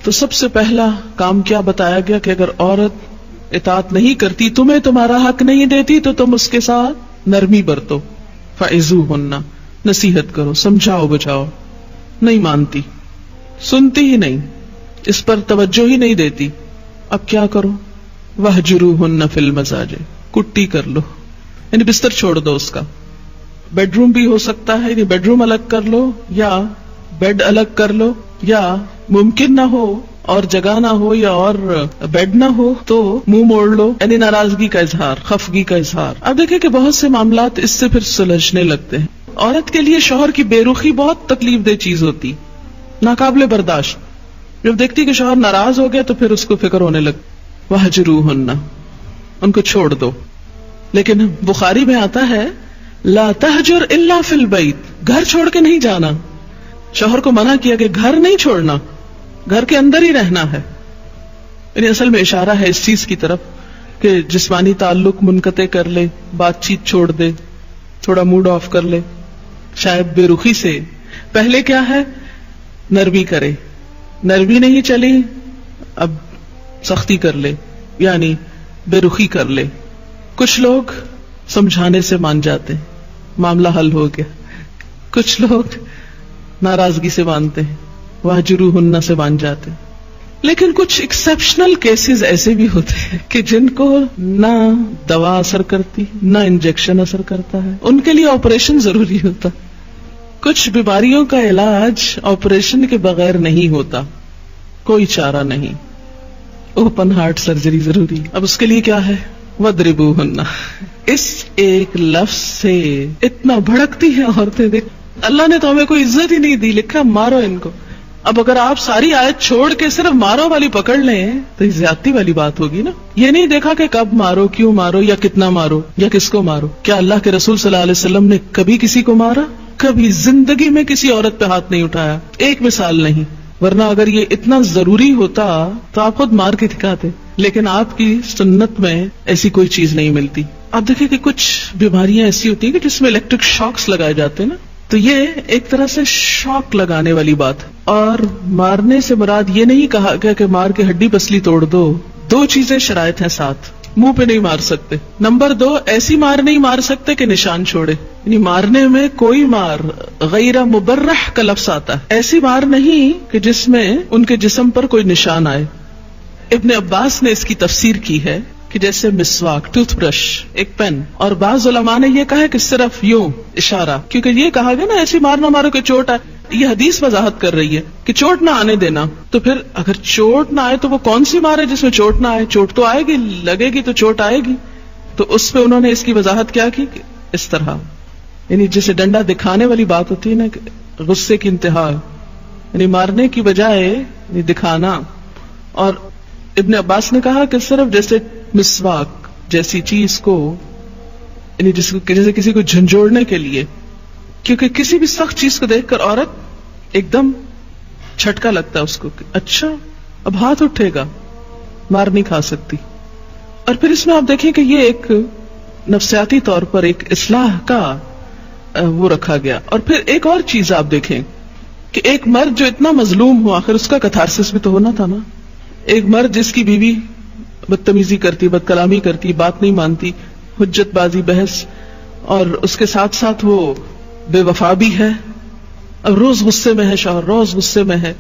تو سب سے پہلا کام کیا بتایا گیا کہ اگر عورت اطاعت نہیں کرتی، تمہیں تمہارا حق نہیں دیتی، تو تم اس کے ساتھ نرمی برتو. فعظوہن، نصیحت کرو، سمجھاؤ بچاؤ. نہیں مانتی، سنتی ہی نہیں، اس پر توجہ ہی نہیں دیتی. اب کیا کرو؟ وہجروہن فی المضاجع، کٹی کر لو، یعنی بستر چھوڑ دو اس کا. بیڈ روم بھی ہو سکتا ہے، یعنی بیڈ روم الگ کر لو، یا بیڈ الگ کر لو، یا ممکن نہ ہو اور جگہ نہ ہو یا اور بیڈ نہ ہو تو منہ موڑ لو، یعنی ناراضگی کا اظہار، خفگی کا اظہار. اب دیکھیں کہ بہت سے معاملات اس سے پھر سلجھنے لگتے ہیں. عورت کے لیے شوہر کی بے رخی بہت تکلیف دہ چیز ہوتی، ناقابل برداشت. جب دیکھتی کہ شوہر ناراض ہو گیا تو پھر اس کو فکر ہونے لگتی. وہجروہن، ان کو چھوڑ دو. لیکن بخاری میں آتا ہے لا تہجر الا فی البیت، گھر چھوڑ کے نہیں جانا. شوہر کو منع کیا کہ گھر نہیں چھوڑنا، گھر کے اندر ہی رہنا ہے. یعنی اصل میں اشارہ ہے اس چیز کی طرف کہ جسمانی تعلق منقطع کر لے، بات چیت چھوڑ دے، تھوڑا موڈ آف کر لے، شاید بے رخی سے. پہلے کیا ہے؟ نرمی کرے. نرمی نہیں چلی، اب سختی کر لے، یعنی بے رخی کر لے. کچھ لوگ سمجھانے سے مان جاتے ہیں، معاملہ حل ہو گیا. کچھ لوگ ناراضگی سے مانتے ہیں، وہجروہن سے مان جاتے ہیں. لیکن کچھ ایکسپشنل کیسز ایسے بھی ہوتے ہیں کہ جن کو نہ دوا اثر کرتی، نہ انجیکشن اثر کرتا ہے، ان کے لیے آپریشن ضروری ہوتا. کچھ بیماریوں کا علاج آپریشن کے بغیر نہیں ہوتا، کوئی چارہ نہیں، اوپن ہارٹ سرجری ضروری. اب اس کے لیے کیا ہے؟ وَاضْرِبُوهُنَّ. اس ایک لفظ سے اتنا بھڑکتی ہیں عورتیں. دیکھ، اللہ نے تو ہمیں کوئی عزت ہی نہیں دی، لکھا مارو ان کو. اب اگر آپ ساری آیت چھوڑ کے صرف مارو والی پکڑ لیں تو یہ زیادتی والی بات ہوگی نا. یہ نہیں دیکھا کہ کب مارو، کیوں مارو، یا کتنا مارو، یا کس کو مارو. کیا اللہ کے رسول صلی اللہ علیہ وسلم نے کبھی کسی کو مارا؟ کبھی زندگی میں کسی عورت پہ ہاتھ نہیں اٹھایا، ایک مثال نہیں. ورنہ اگر یہ اتنا ضروری ہوتا تو آپ خود مار کے دکھاتے. لیکن آپ کی سنت میں ایسی کوئی چیز نہیں ملتی. آپ دیکھیں کہ کچھ بیماریاں ایسی ہوتی ہیں کہ جس میں الیکٹرک شاکس لگائے جاتے ہیں نا، تو یہ ایک طرح سے شاک لگانے والی بات ہے. اور مارنے سے مراد یہ نہیں کہا گیا کہ مار کے ہڈی پسلی توڑ دو. دو چیزیں شرائط ہیں ساتھ. منہ پہ نہیں مار سکتے. نمبر 2، ایسی مار نہیں مار سکتے کہ نشان چھوڑے. یعنی مارنے میں کوئی مار غیر مبرح کا لفظ آتا ہے، ایسی مار نہیں کہ جس میں ان کے جسم پر کوئی نشان آئے. ابن عباس نے اس کی تفسیر کی ہے کہ جیسے مسواک، ٹوتھ برش، ایک پین. اور بعض علماء نے یہ کہا کہ صرف یوں اشارہ، کیونکہ یہ کہا گیا نا ایسی مار نہ مارو کہ چوٹ آئے. یہ حدیث وضاحت کر رہی ہے کہ چوٹ نہ آنے دینا. تو پھر اگر چوٹ نہ آئے تو وہ کون سی مار ہے جس میں چوٹ نہ آئے؟ چوٹ تو آئے گی، لگے گی تو چوٹ آئے گی. تو اس پہ انہوں نے اس کی وضاحت کیا کی کہ اس طرح، یعنی جسے ڈنڈا دکھانے والی بات ہوتی ہے نا، کہ غصے کی انتہا، یعنی مارنے کی بجائے یعنی دکھانا. اور ابن عباس نے کہا کہ صرف جیسے مسواک جیسی چیز کو، یعنی جیسے کسی کو جھنجھوڑنے کے لیے، کیونکہ کسی بھی سخت چیز کو دیکھ کر عورت ایک دم چھٹکا لگتا ہے اس کو کہ اچھا اب ہاتھ اٹھے گا، مار نہیں کھا سکتی. اور پھر اس میں آپ دیکھیں کہ یہ ایک نفسیاتی طور پر ایک اصلاح کا وہ رکھا گیا. اور پھر ایک اور چیز آپ دیکھیں کہ ایک مرد جو اتنا مظلوم ہو، آخر اس کا کتھارسس بھی تو ہونا تھا نا. ایک مرد جس کی بیوی بدتمیزی کرتی، بد کلامی کرتی، بات نہیں مانتی، حجت بازی، بحث، اور اس کے ساتھ ساتھ وہ بے وفا بھی ہے، اب روز غصے میں ہے، شوہر روز غصے میں ہے،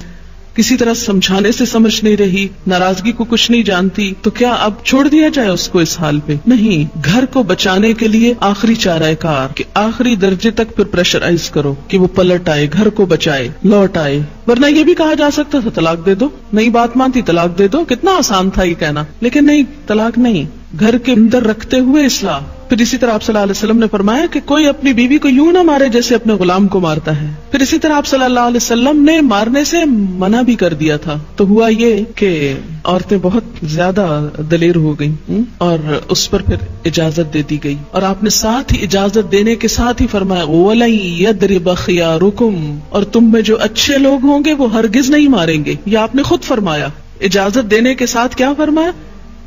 کسی طرح سمجھانے سے سمجھ نہیں رہی، ناراضگی کو کچھ نہیں جانتی. تو کیا اب چھوڑ دیا جائے اس کو اس حال پہ؟ نہیں. گھر کو بچانے کے لیے آخری چارہ کار کہ آخری درجے تک پھر پریشرائز کرو کہ وہ پلٹ آئے، گھر کو بچائے، لوٹ آئے. ورنہ یہ بھی کہا جا سکتا تھا طلاق دے دو، نہیں بات مانتی طلاق دے دو، کتنا آسان تھا یہ کہنا. لیکن نہیں، طلاق نہیں، گھر کے اندر رکھتے ہوئے اصلاح. پھر اسی طرح آپ صلی اللہ علیہ وسلم نے فرمایا کہ کوئی اپنی بیوی کو یوں نہ مارے جیسے اپنے غلام کو مارتا ہے. پھر اسی طرح آپ صلی اللہ علیہ وسلم نے مارنے سے منع بھی کر دیا تھا. تو ہوا یہ کہ عورتیں بہت زیادہ دلیر ہو گئیں اور اس پر پھر اجازت دے دی گئی. اور آپ نے ساتھ ہی اجازت دینے کے ساتھ ہی فرمایا وَلَن يَضْرِبَ خِيَارُكُمْ، اور تم میں جو اچھے لوگ ہوں گے وہ ہرگز نہیں ماریں گے. یہ آپ نے خود فرمایا. اجازت دینے کے ساتھ کیا فرمایا؟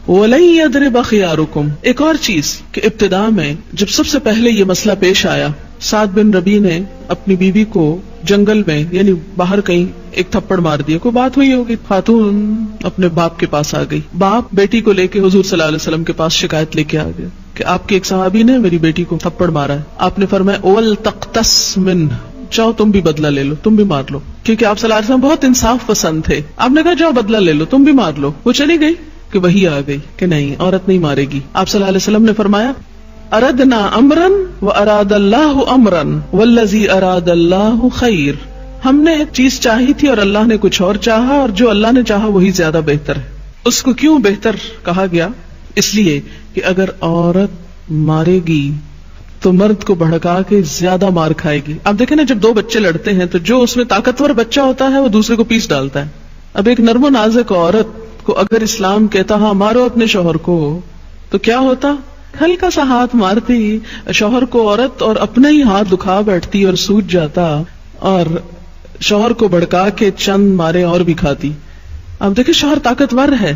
وَلَن يَضْرِبَ خِيَارُكُمْ. ایک اور چیز کہ ابتداء میں جب سب سے پہلے یہ مسئلہ پیش آیا، سعد بن ربیع نے اپنی بیوی کو جنگل میں یعنی باہر کہیں ایک تھپڑ مار دیا، کوئی بات ہوئی ہوگی، خاتون اپنے باپ کے پاس آ گئی، باپ بیٹی کو لے کے حضور صلی اللہ علیہ وسلم کے پاس شکایت لے کے آ گیا کہ آپ کے ایک صحابی نے میری بیٹی کو تھپڑ مارا ہے. آپ نے فرمایا اول تقتص من، چاہو تم بھی بدلہ لے لو، تم بھی مار لو، کیونکہ آپ صلی اللہ علیہ وسلم بہت انصاف پسند تھے. آپ نے کہا جاؤ بدلہ لے لو، تم بھی مار لو. وہ چلی گئی کہ وہی آ گئی کہ نہیں، عورت نہیں مارے گی. آپ صلی اللہ علیہ وسلم نے فرمایا اردنا امرا واراد اللہ امرا والذی اراد اللہ خیر، ہم نے ایک چیز چاہی تھی اور اللہ نے کچھ اور چاہا، اور جو اللہ نے چاہا وہی زیادہ بہتر ہے. اس کو کیوں بہتر کہا گیا؟ اس لیے کہ اگر عورت مارے گی تو مرد کو بھڑکا کے زیادہ مار کھائے گی. آپ دیکھیں نا، جب دو بچے لڑتے ہیں تو جو اس میں طاقتور بچہ ہوتا ہے وہ دوسرے کو پیس ڈالتا ہے. اب ایک نرم و نازک عورت کو اگر اسلام کہتا ہاں مارو اپنے شوہر کو، تو کیا ہوتا؟ ہلکا سا ہاتھ مارتی شوہر کو عورت اور اپنے ہی ہاتھ دکھا بیٹھتی اور سوج جاتا، اور شوہر کو بھڑکا کے چند مارے اور بھی کھاتی. اب دیکھیں شوہر طاقتور ہے،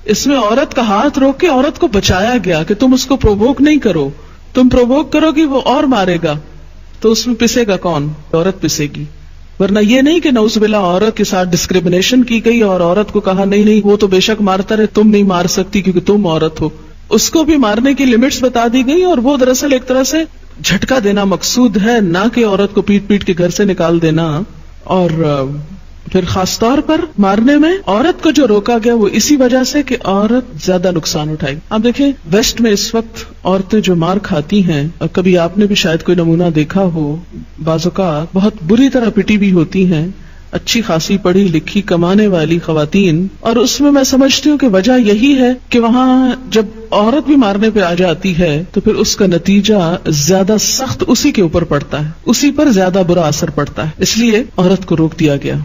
اس میں عورت کا ہاتھ روک کے عورت کو بچایا گیا کہ تم اس کو پرووک نہیں کرو، تم پرووک کرو گی وہ اور مارے گا، تو اس میں پسے گا کون؟ عورت پسے گی. ورنہ یہ نہیں کہ نعوذ باللہ عورت کے ساتھ ڈسکریمنیشن کی گئی اور عورت کو کہا نہیں نہیں وہ تو بے شک مارتا رہے، تم نہیں مار سکتی کیونکہ تم عورت ہو. اس کو بھی مارنے کی لمٹس بتا دی گئی، اور وہ دراصل ایک طرح سے جھٹکا دینا مقصود ہے، نہ کہ عورت کو پیٹ پیٹ کے گھر سے نکال دینا. اور پھر خاص طور پر مارنے میں عورت کو جو روکا گیا وہ اسی وجہ سے کہ عورت زیادہ نقصان اٹھائے. آپ دیکھیں ویسٹ میں اس وقت عورتیں جو مار کھاتی ہیں، اور کبھی آپ نے بھی شاید کوئی نمونہ دیکھا ہو، بعض اوقات بہت بری طرح پٹی بھی ہوتی ہیں اچھی خاصی پڑھی لکھی کمانے والی خواتین. اور اس میں سمجھتی ہوں کہ وجہ یہی ہے کہ وہاں جب عورت بھی مارنے پہ آ جاتی ہے تو پھر اس کا نتیجہ زیادہ سخت اسی کے اوپر پڑتا ہے، اسی پر زیادہ برا اثر پڑتا ہے، اس لیے عورت کو روک دیا گیا.